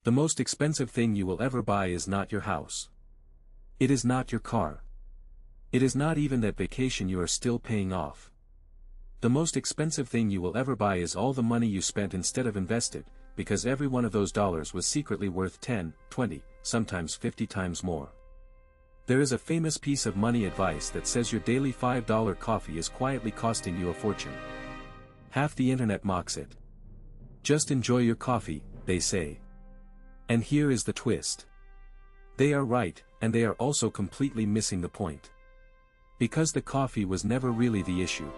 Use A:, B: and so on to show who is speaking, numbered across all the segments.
A: The most expensive thing you will ever buy is not your house. It is not your car. It is not even that vacation you are still paying off. The most expensive thing you will ever buy is all the money you spent instead of invested, because every one of those dollars was secretly worth 10, 20, sometimes 50 times more. There is a famous piece of money advice that says your daily $5 coffee is quietly costing you a fortune. Half the internet mocks it. Just enjoy your coffee, they say. And here is the twist. They are right, and they are also completely missing the point. Because the coffee was never really the issue.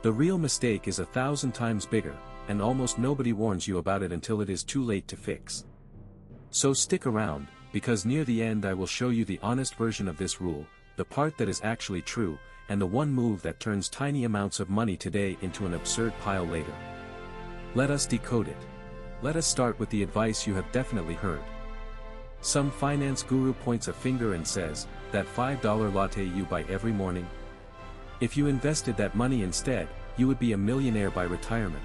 A: The real mistake is 1,000 times bigger, and almost nobody warns you about it until it is too late to fix. So stick around, because near the end I will show you the honest version of this rule, the part that is actually true, and the one move that turns tiny amounts of money today into an absurd pile later. Let us decode it. Let us start with the advice you have definitely heard. Some finance guru points a finger and says, that $5 latte you buy every morning? If you invested that money instead, you would be a millionaire by retirement.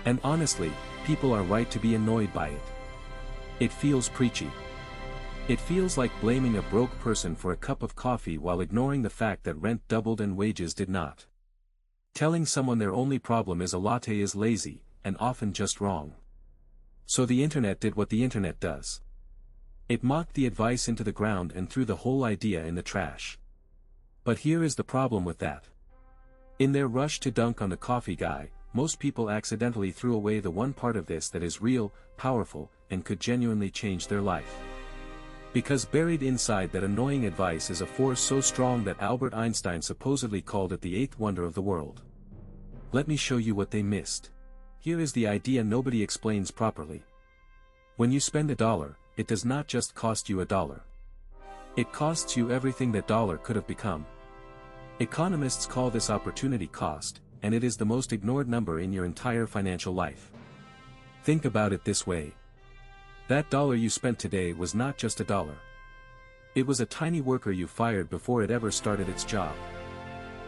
A: And honestly, people are right to be annoyed by it. It feels preachy. It feels like blaming a broke person for a cup of coffee while ignoring the fact that rent doubled and wages did not. Telling someone their only problem is a latte is lazy, and often just wrong. So the internet did what the internet does. It mocked the advice into the ground and threw the whole idea in the trash. But here is the problem with that. In their rush to dunk on the coffee guy, most people accidentally threw away the one part of this that is real, powerful, and could genuinely change their life. Because buried inside that annoying advice is a force so strong that Albert Einstein supposedly called it the eighth wonder of the world. Let me show you what they missed. Here is the idea nobody explains properly. When you spend $1, it does not just cost you $1. It costs you everything that dollar could have become. Economists call this opportunity cost, and it is the most ignored number in your entire financial life. Think about it this way. That dollar you spent today was not just $1. It was a tiny worker you fired before it ever started its job.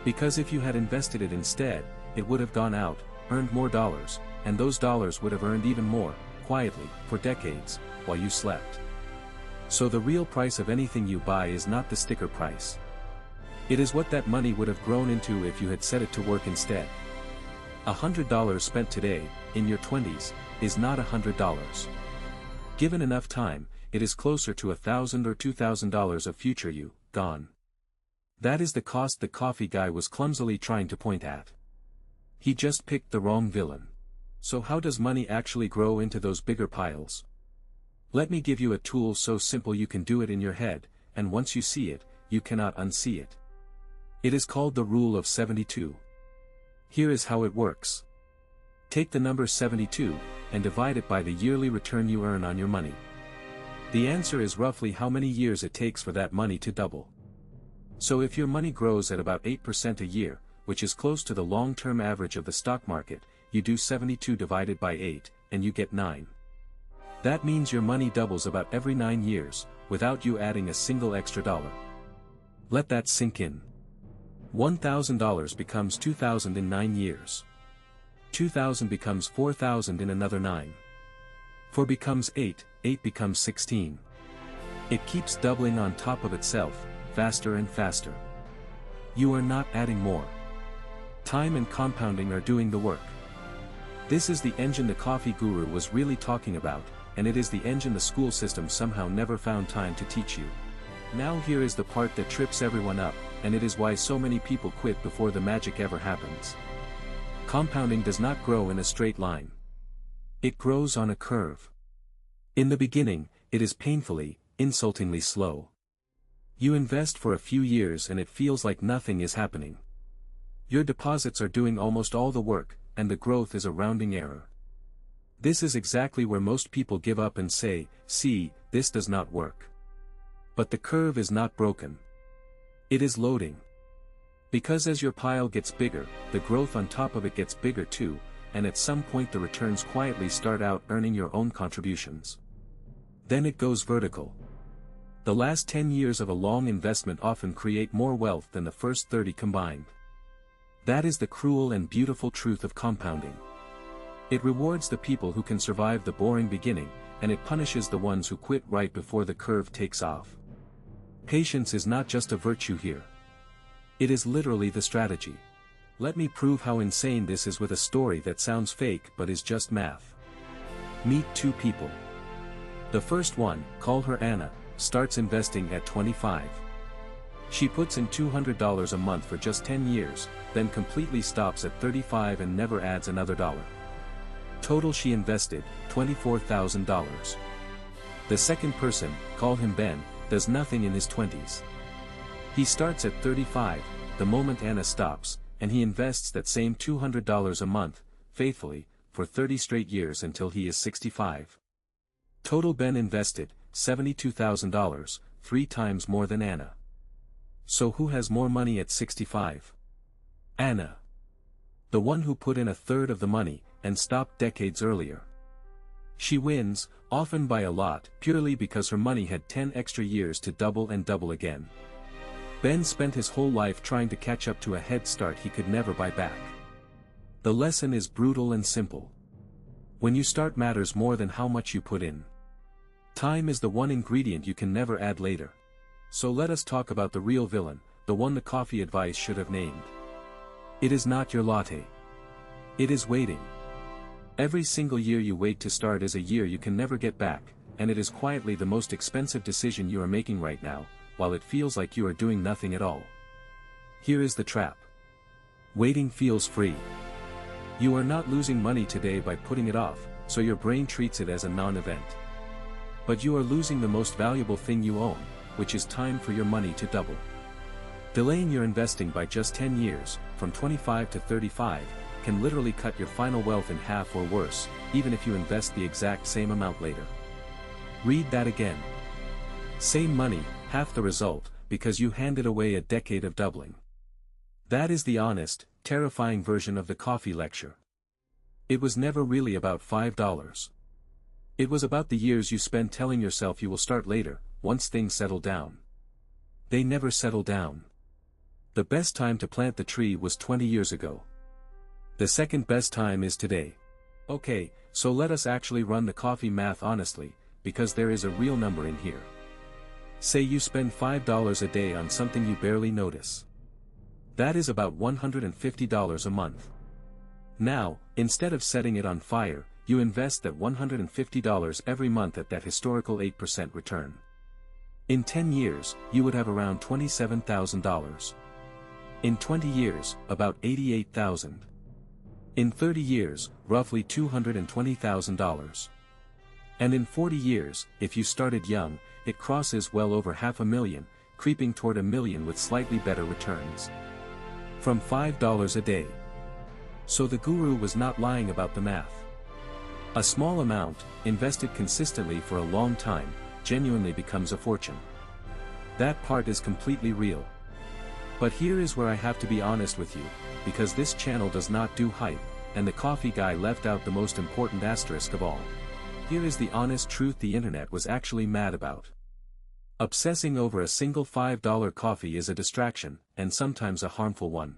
A: Because if you had invested it instead, it would have gone out, earned more dollars, and those dollars would have earned even more, quietly, for decades, while you slept. So the real price of anything you buy is not the sticker price. It is what that money would have grown into if you had set it to work instead. $100 spent today, in your 20s, is not $100. Given enough time, it is closer to $1,000 or $2,000 of future you, gone. That is the cost the coffee guy was clumsily trying to point at. He just picked the wrong villain. So how does money actually grow into those bigger piles? Let me give you a tool so simple you can do it in your head, and once you see it, you cannot unsee it. It is called the Rule of 72. Here is how it works. Take the number 72, and divide it by the yearly return you earn on your money. The answer is roughly how many years it takes for that money to double. So if your money grows at about 8% a year, which is close to the long-term average of the stock market, you do 72 divided by 8, and you get 9. That means your money doubles about every 9 years, without you adding a single extra dollar. Let that sink in. $1,000 becomes $2,000 in 9 years. $2,000 becomes $4,000 in another 9. 4 becomes 8, 8 becomes 16. It keeps doubling on top of itself, faster and faster. You are not adding more. Time and compounding are doing the work. This is the engine the coffee guru was really talking about, and it is the engine the school system somehow never found time to teach you. Now here is the part that trips everyone up, and it is why so many people quit before the magic ever happens. Compounding does not grow in a straight line. It grows on a curve. In the beginning, it is painfully, insultingly slow. You invest for a few years and it feels like nothing is happening. Your deposits are doing almost all the work, and the growth is a rounding error. This is exactly where most people give up and say, "See, this does not work." But the curve is not broken. It is loading. Because as your pile gets bigger, the growth on top of it gets bigger too, and at some point the returns quietly start out earning your own contributions. Then it goes vertical. The last 10 years of a long investment often create more wealth than the first 30 combined. That is the cruel and beautiful truth of compounding. It rewards the people who can survive the boring beginning, and it punishes the ones who quit right before the curve takes off. Patience is not just a virtue here. It is literally the strategy. Let me prove how insane this is with a story that sounds fake but is just math. Meet two people. The first one, call her Anna, starts investing at 25. She puts in $200 a month for just 10 years, then completely stops at 35 and never adds another dollar. Total she invested, $24,000. The second person, call him Ben, does nothing in his 20s. He starts at 35, the moment Anna stops, and he invests that same $200 a month, faithfully, for 30 straight years until he is 65. Total Ben invested, $72,000, 3 times more than Anna. So who has more money at 65? Anna. The one who put in a third of the money, and stopped decades earlier. She wins, often by a lot, purely because her money had 10 extra years to double and double again. Ben spent his whole life trying to catch up to a head start he could never buy back. The lesson is brutal and simple. When you start matters more than how much you put in. Time is the one ingredient you can never add later. So let us talk about the real villain, the one the coffee advice should have named. It is not your latte. It is waiting. Every single year you wait to start is a year you can never get back, and it is quietly the most expensive decision you are making right now, while it feels like you are doing nothing at all. Here is the trap. Waiting feels free. You are not losing money today by putting it off, so your brain treats it as a non-event. But you are losing the most valuable thing you own, which is time for your money to double. Delaying your investing by just 10 years, from 25 to 35, can literally cut your final wealth in half or worse, even if you invest the exact same amount later. Read that again. Same money, half the result, because you handed away a decade of doubling. That is the honest, terrifying version of the coffee lecture. It was never really about $5. It was about the years you spend telling yourself you will start later, once things settle down. They never settle down. The best time to plant the tree was 20 years ago. The second best time is today. Okay, so let us actually run the coffee math honestly, because there is a real number in here. Say you spend $5 a day on something you barely notice. That is about $150 a month. Now, instead of setting it on fire, you invest that $150 every month at that historical 8% return. In 10 years, you would have around $27,000. In 20 years, about $88,000. In 30 years, roughly $220,000. And in 40 years, if you started young, it crosses well over $500,000, creeping toward $1 million with slightly better returns. From $5 a day. So the guru was not lying about the math. A small amount, invested consistently for a long time, genuinely becomes a fortune. That part is completely real. But here is where I have to be honest with you, because this channel does not do hype, and the coffee guy left out the most important asterisk of all. Here is the honest truth the internet was actually mad about. Obsessing over a single $5 coffee is a distraction, and sometimes a harmful one.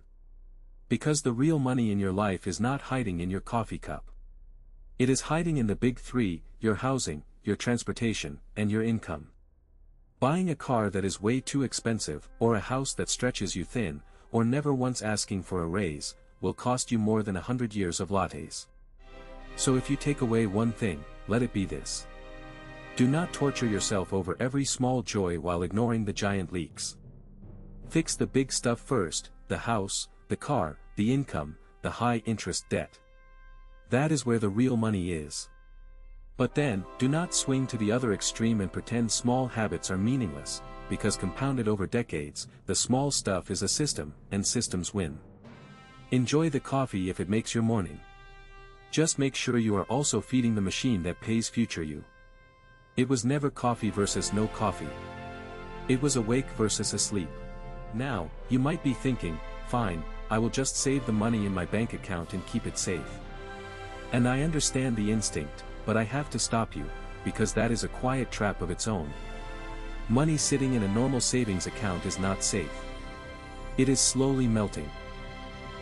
A: Because the real money in your life is not hiding in your coffee cup. It is hiding in the big three: your housing, your transportation, and your income. Buying a car that is way too expensive, or a house that stretches you thin, or never once asking for a raise, will cost you more than 100 years of lattes. So if you take away one thing, let it be this. Do not torture yourself over every small joy while ignoring the giant leaks. Fix the big stuff first: the house, the car, the income, the high-interest debt. That is where the real money is. But then, do not swing to the other extreme and pretend small habits are meaningless, because compounded over decades, the small stuff is a system, and systems win. Enjoy the coffee if it makes your morning. Just make sure you are also feeding the machine that pays future you. It was never coffee versus no coffee. It was awake versus asleep. Now, you might be thinking, fine, I will just save the money in my bank account and keep it safe. And I understand the instinct, but I have to stop you, because that is a quiet trap of its own. Money sitting in a normal savings account is not safe. It is slowly melting.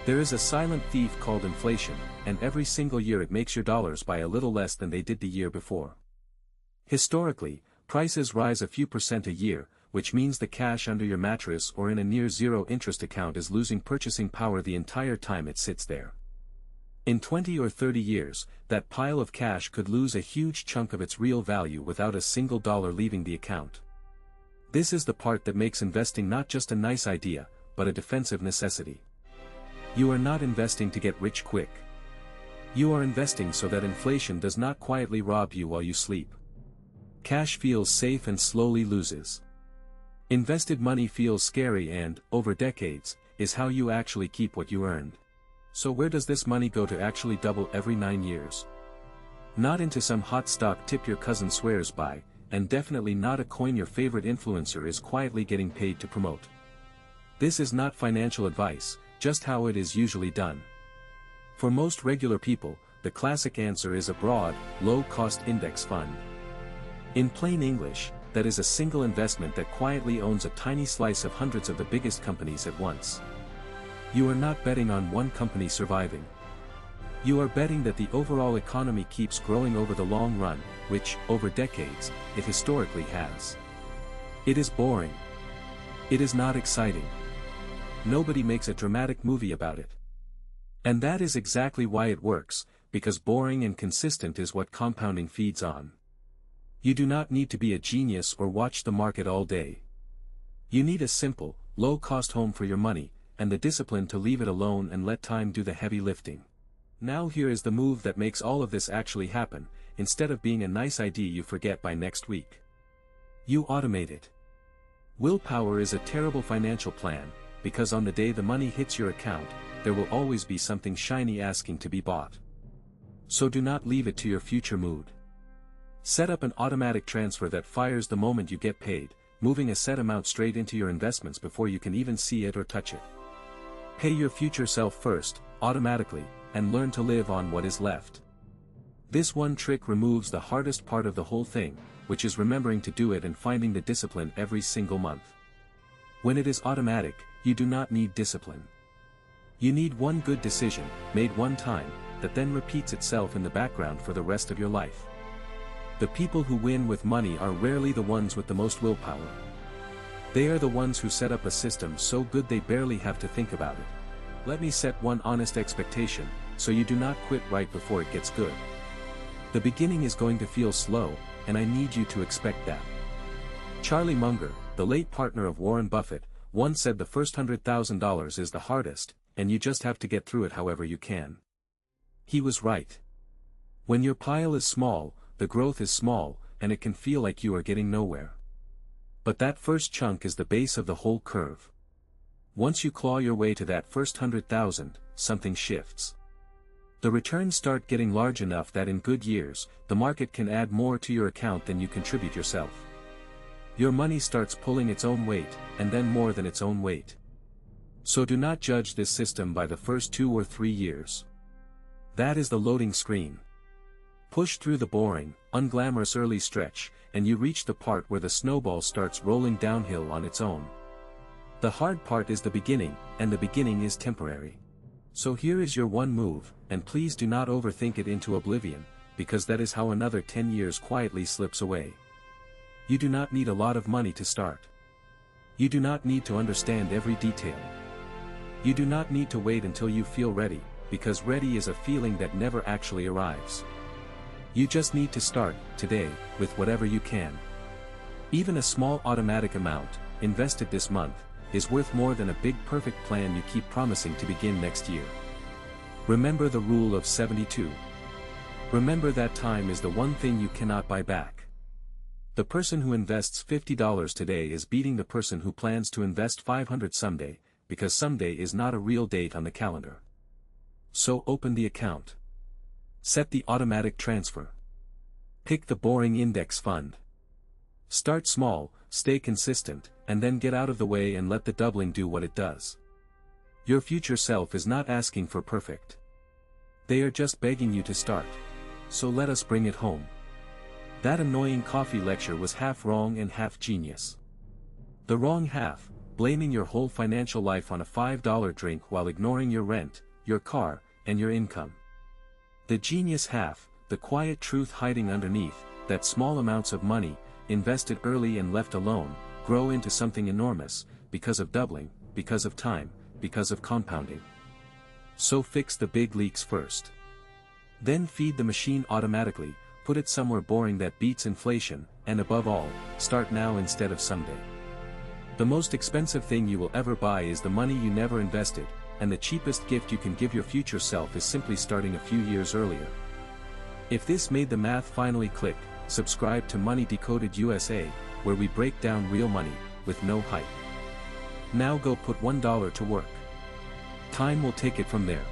A: There is a silent thief called inflation, and every single year it makes your dollars by a little less than they did the year before. Historically, prices rise a few percent a year, which means the cash under your mattress or in a near-zero interest account is losing purchasing power the entire time it sits there. In 20 or 30 years, that pile of cash could lose a huge chunk of its real value without a single dollar leaving the account. This is the part that makes investing not just a nice idea, but a defensive necessity. You are not investing to get rich quick. You are investing so that inflation does not quietly rob you while you sleep. Cash feels safe and slowly loses. Invested money feels scary and, over decades, is how you actually keep what you earned. So where does this money go to actually double every 9 years? Not into some hot stock tip your cousin swears by, and definitely not a coin your favorite influencer is quietly getting paid to promote. This is not financial advice, just how it is usually done. For most regular people, the classic answer is a broad, low-cost index fund. In plain English, that is a single investment that quietly owns a tiny slice of hundreds of the biggest companies at once. You are not betting on one company surviving. You are betting that the overall economy keeps growing over the long run, which, over decades, it historically has. It is boring. It is not exciting. Nobody makes a dramatic movie about it. And that is exactly why it works, because boring and consistent is what compounding feeds on. You do not need to be a genius or watch the market all day. You need a simple, low-cost home for your money, and the discipline to leave it alone and let time do the heavy lifting. Now here is the move that makes all of this actually happen, instead of being a nice idea you forget by next week. You automate it. Willpower is a terrible financial plan, because on the day the money hits your account, there will always be something shiny asking to be bought. So do not leave it to your future mood. Set up an automatic transfer that fires the moment you get paid, moving a set amount straight into your investments before you can even see it or touch it. Pay your future self first, automatically, and learn to live on what is left. This one trick removes the hardest part of the whole thing, which is remembering to do it and finding the discipline every single month. When it is automatic, you do not need discipline. You need one good decision, made one time, that then repeats itself in the background for the rest of your life. The people who win with money are rarely the ones with the most willpower. They are the ones who set up a system so good they barely have to think about it. Let me set one honest expectation, so you do not quit right before it gets good. The beginning is going to feel slow, and I need you to expect that. Charlie Munger, the late partner of Warren Buffett, once said the first $100,000 is the hardest, and you just have to get through it however you can. He was right. When your pile is small, the growth is small, and it can feel like you are getting nowhere. But that first chunk is the base of the whole curve. Once you claw your way to that first 100,000, something shifts. The returns start getting large enough that in good years, the market can add more to your account than you contribute yourself. Your money starts pulling its own weight, and then more than its own weight. So do not judge this system by the first 2 or 3 years. That is the loading screen. Push through the boring, unglamorous early stretch, and you reach the part where the snowball starts rolling downhill on its own. The hard part is the beginning, and the beginning is temporary. So here is your one move, and please do not overthink it into oblivion, because that is how another 10 years quietly slips away. You do not need a lot of money to start. You do not need to understand every detail. You do not need to wait until you feel ready, because ready is a feeling that never actually arrives. You just need to start, today, with whatever you can. Even a small automatic amount, invested this month, is worth more than a big perfect plan you keep promising to begin next year. Remember the rule of 72. Remember that time is the one thing you cannot buy back. The person who invests $50 today is beating the person who plans to invest $500 someday, because someday is not a real date on the calendar. So open the account. Set the automatic transfer. Pick the boring index fund. Start small, stay consistent, and then get out of the way and let the doubling do what it does. Your future self is not asking for perfect. They are just begging you to start. So let us bring it home. That annoying coffee lecture was half wrong and half genius. The wrong half, blaming your whole financial life on a $5 drink while ignoring your rent, your car, and your income. The genius half, the quiet truth hiding underneath, that small amounts of money, invested early and left alone, grow into something enormous, because of doubling, because of time, because of compounding. So fix the big leaks first. Then feed the machine automatically, put it somewhere boring that beats inflation, and above all, start now instead of someday. The most expensive thing you will ever buy is the money you never invested, and the cheapest gift you can give your future self is simply starting a few years earlier. If this made the math finally click, subscribe to Money Decoded USA, where we break down real money, with no hype. Now go put $1 to work. Time will take it from there.